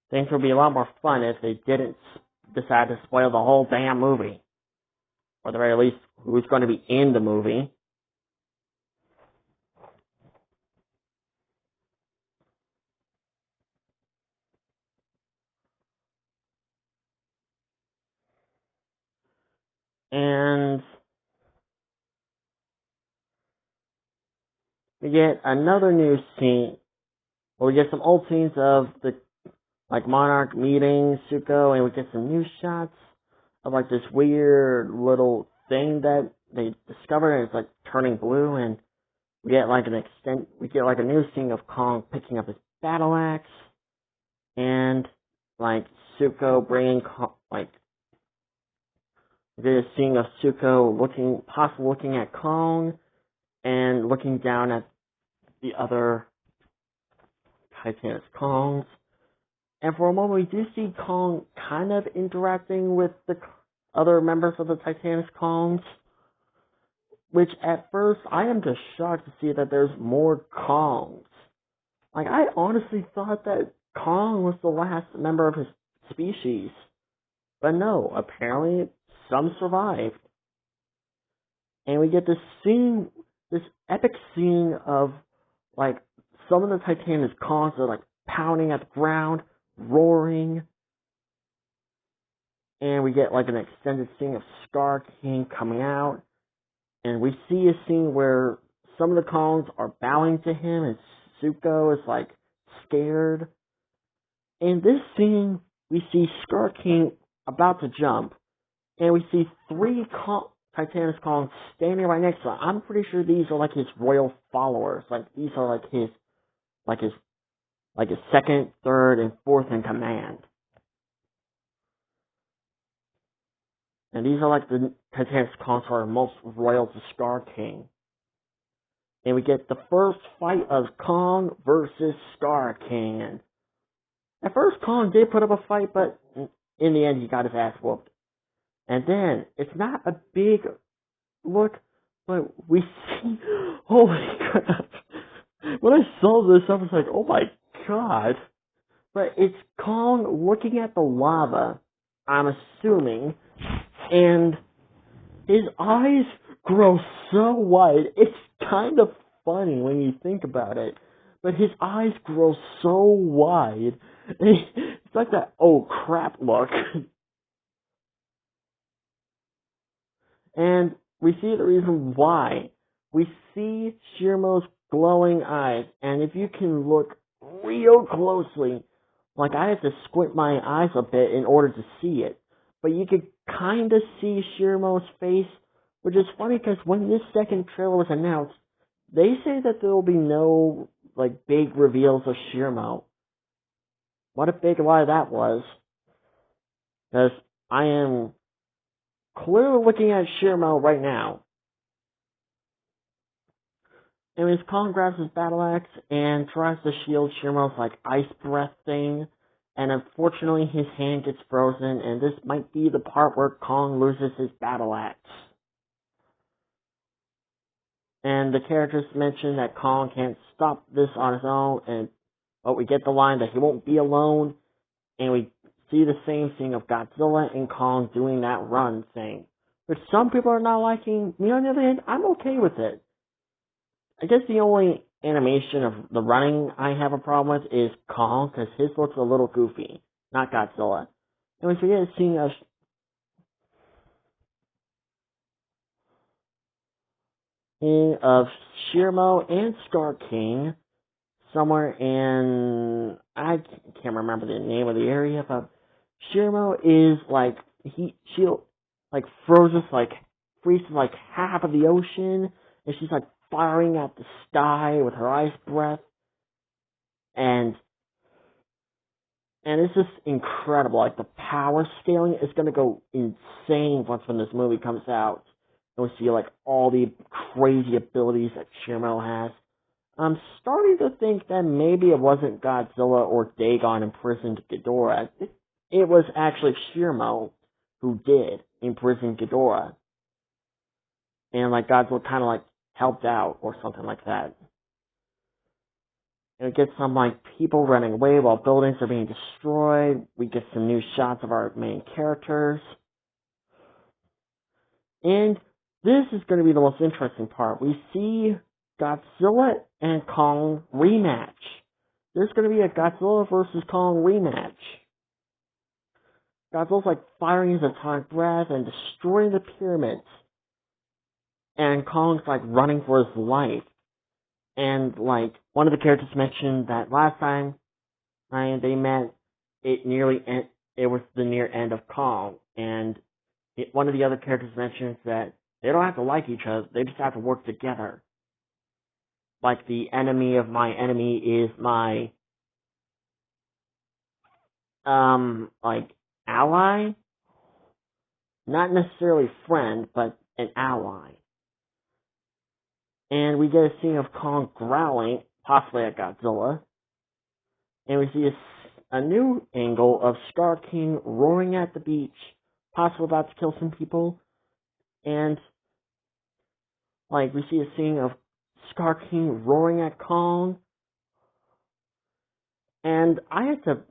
things would be a lot more fun if they didn't decide to spoil the whole damn movie. Or at the very least, who's going to be in the movie. And we get another new scene. Well, we get some old scenes of the Monarch meeting Zuko, and we get some new shots of this weird little thing that they discovered, and it's turning blue, and we get a new scene of Kong picking up his battle axe, and Zuko bringing we get a scene of Zuko looking at Kong, and looking down at the other Titanic Kongs. And for a moment, we do see Kong kind of interacting with the other members of the Titanic Kongs, which at first, I am just shocked to see that there's more Kongs. I honestly thought that Kong was the last member of his species. But no, apparently some survived. And we get this epic scene of, some of the Titanic Kongs are, pounding at the ground, roaring. And we get, an extended scene of Scar King coming out. And we see a scene where some of the Kongs are bowing to him, and Zuko is, scared. In this scene, we see Scar King about to jump, and we see three Titanic Kongs standing right next to him. I'm pretty sure these are, his royal followers. These are, his second, third, and fourth in command. And these are, the Titanic Kongs who are most royal to Scar King. And we get the first fight of Kong versus Scar King. And at first, Kong did put up a fight, but in the end, he got his ass whooped. And then, it's not a big look, but we see, holy crap. When I saw this, I was like, oh my god. But it's Kong looking at the lava, I'm assuming, and his eyes grow so wide. It's kind of funny when you think about it. But his eyes grow so wide. It's like that, oh crap look. And we see the reason why. We see Shirmo's glowing eyes. And if you can look real closely, I have to squint my eyes a bit in order to see it. But you could kind of see Shirmo's face, which is funny because when this second trailer was announced, they say that there will be no, big reveals of Shirmo. What a big lie that was. Because I am clearly looking at Shirmo right now. Anyways, Kong grabs his battle axe and tries to shield Shirmo's, ice breath thing. And unfortunately, his hand gets frozen, and this might be the part where Kong loses his battle axe. And the characters mention that Kong can't stop this on his own, but we get the line that he won't be alone, and we see the same thing of Godzilla and Kong doing that run thing. Which some people are not liking. Me, on the other hand, I'm okay with it. I guess the only animation of the running I have a problem with is Kong, because his looks a little goofy, not Godzilla. And we forget seeing of Shirmo and Scar King somewhere in, I can't remember the name of the area, but Shirmo is she freezes half of the ocean, and she's firing at the sky with her ice breath, and it's just incredible. The power scaling is going to go insane when this movie comes out. And we see, all the crazy abilities that Shirmo has. I'm starting to think that maybe it wasn't Godzilla or Dagon imprisoned Ghidorah. It was actually Shirmo who did imprison Ghidorah. And, Godzilla kind of, helped out or something like that. And we get some, like, people running away while buildings are being destroyed. We get some new shots of our main characters. And this is going to be the most interesting part. We see Godzilla and Kong rematch. There's going to be a Godzilla versus Kong rematch. Godzilla's like firing his atomic breath and destroying the pyramids. And Kong's like running for his life. And like one of the characters mentioned that last time they met, it was the near end of Kong. And one of the other characters mentions that they don't have to like each other, they just have to work together. Like the enemy of my enemy is my like ally, not necessarily friend, but an ally. And we get a scene of Kong growling, possibly at Godzilla, and we see a new angle of Scar King roaring at the beach, possibly about to kill some people, and like we see a scene of Scar King roaring at Kong, and I had to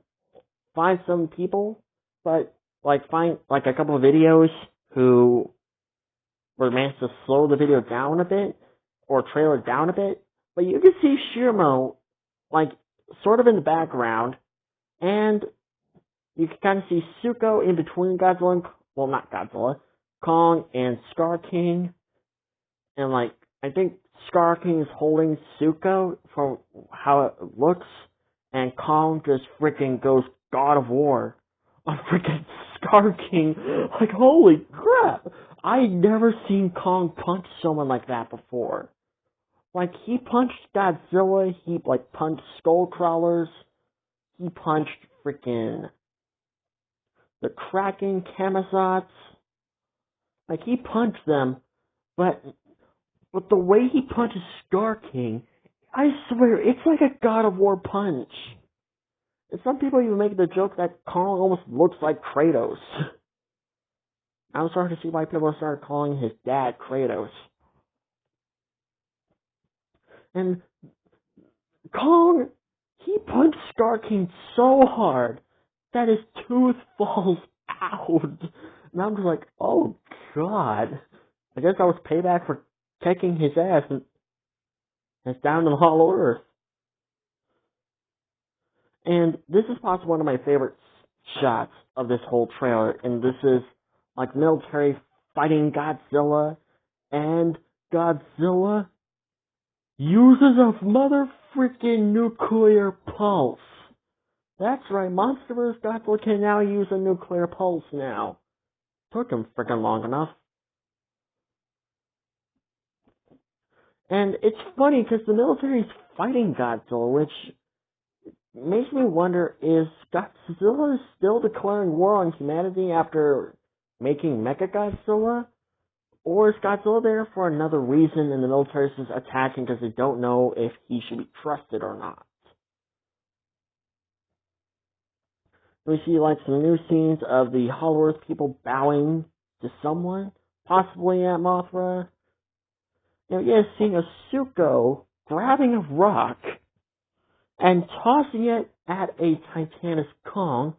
find some people, but find a couple of videos who were managed to slow the video down a bit, or trail it down a bit, but you can see Shiramo, sort of in the background, and you can kind of see Suko in between Godzilla and, well, not Godzilla, Kong and Scar King, and I think Scar King is holding Suko from how it looks, and Kong just freaking goes God of War on freaking Scar King. Like, holy crap! I never seen Kong punch someone like that before. Like, he punched Godzilla, he, punched Skullcrawlers, he punched freaking the Kraken, Kamazots. Like, he punched them, but the way he punches Scar King, I swear, it's like a God of War punch. And some people even make the joke that Kong almost looks like Kratos. I'm starting to see why people started calling his dad Kratos. And Kong, he punched Scar King so hard that his tooth falls out. And I'm just like, oh god. I guess that was payback for kicking his ass and it's down to the Hollow Earth. And this is possibly one of my favorite shots of this whole trailer. And this is military fighting Godzilla. And Godzilla uses a mother freaking nuclear pulse. That's right, MonsterVerse Godzilla can now use a nuclear pulse now. Took him freaking long enough. And it's funny because the military is fighting Godzilla, which makes me wonder, is Godzilla still declaring war on humanity after making Mechagodzilla? Or is Godzilla there for another reason and the military is just attacking because they don't know if he should be trusted or not? We see some new scenes of the Hollow Earth people bowing to someone, possibly at Mothra. And we get a scene of Suko grabbing a rock and tossing it at a Titanus Kong,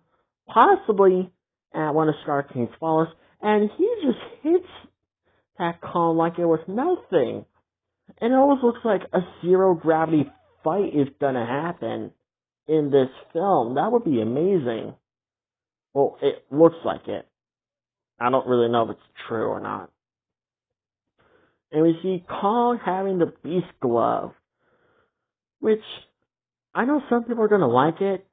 possibly at one of Scar King's followers, and he just hits that Kong like it was nothing. And it almost looks like a zero-gravity fight is gonna happen in this film. That would be amazing. Well, it looks like it. I don't really know if it's true or not. And we see Kong having the Beast Glove, which I know some people are going to like it,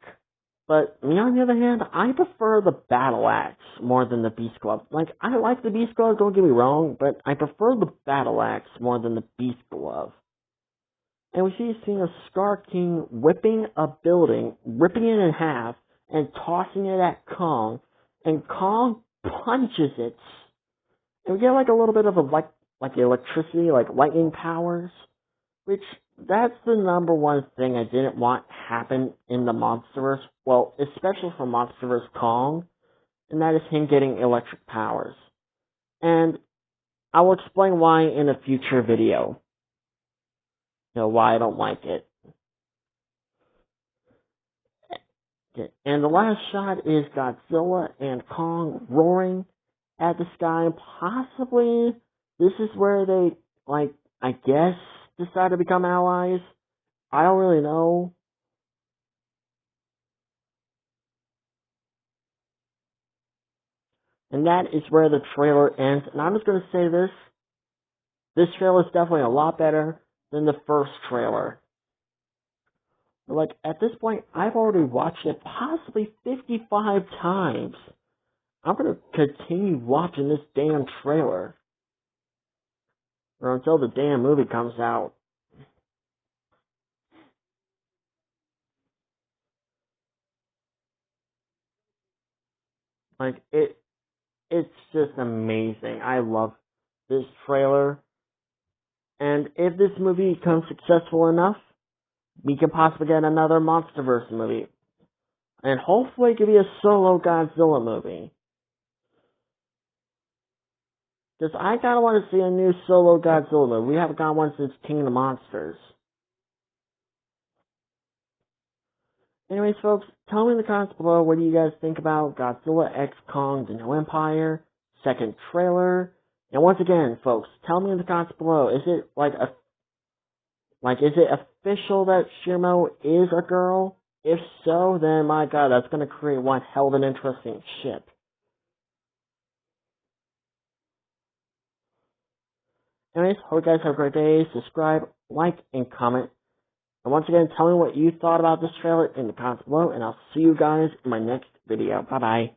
but me on the other hand, I prefer the Battle Axe more than the Beast Glove. I like the Beast Glove, don't get me wrong, but I prefer the Battle Axe more than the Beast Glove. And we see a scene of Scar King whipping a building, ripping it in half, and tossing it at Kong, and Kong punches it. And we get a little bit of electricity, lightning powers, which that's the number one thing I didn't want happen in the MonsterVerse, well, especially for MonsterVerse Kong, and that is him getting electric powers. And I will explain why in a future video. Why I don't like it. Okay. And the last shot is Godzilla and Kong roaring at the sky. Possibly this is where they, like, I guess, decide to become allies. I don't really know. And that is where the trailer ends. And I'm just going to say this. This trailer is definitely a lot better than the first trailer. Like, at this point, I've already watched it possibly 55 times. I'm going to continue watching this damn trailer. Or until the damn movie comes out. Like, it's just amazing. I love this trailer. And if this movie becomes successful enough, we can possibly get another MonsterVerse movie. And hopefully it could be a solo Godzilla movie. Because I kinda want to see a new solo Godzilla movie. We haven't got one since King of the Monsters. Anyways, folks, tell me in the comments below what do you guys think about Godzilla X Kong: The New Empire, second trailer. And once again, folks, tell me in the comments below, is it is it official that Shirmo is a girl? If so, then my god, that's gonna create one hell of an interesting ship. Anyways, hope you guys have a great day. Subscribe, like, and comment. And once again, tell me what you thought about this trailer in the comments below, and I'll see you guys in my next video. Bye-bye.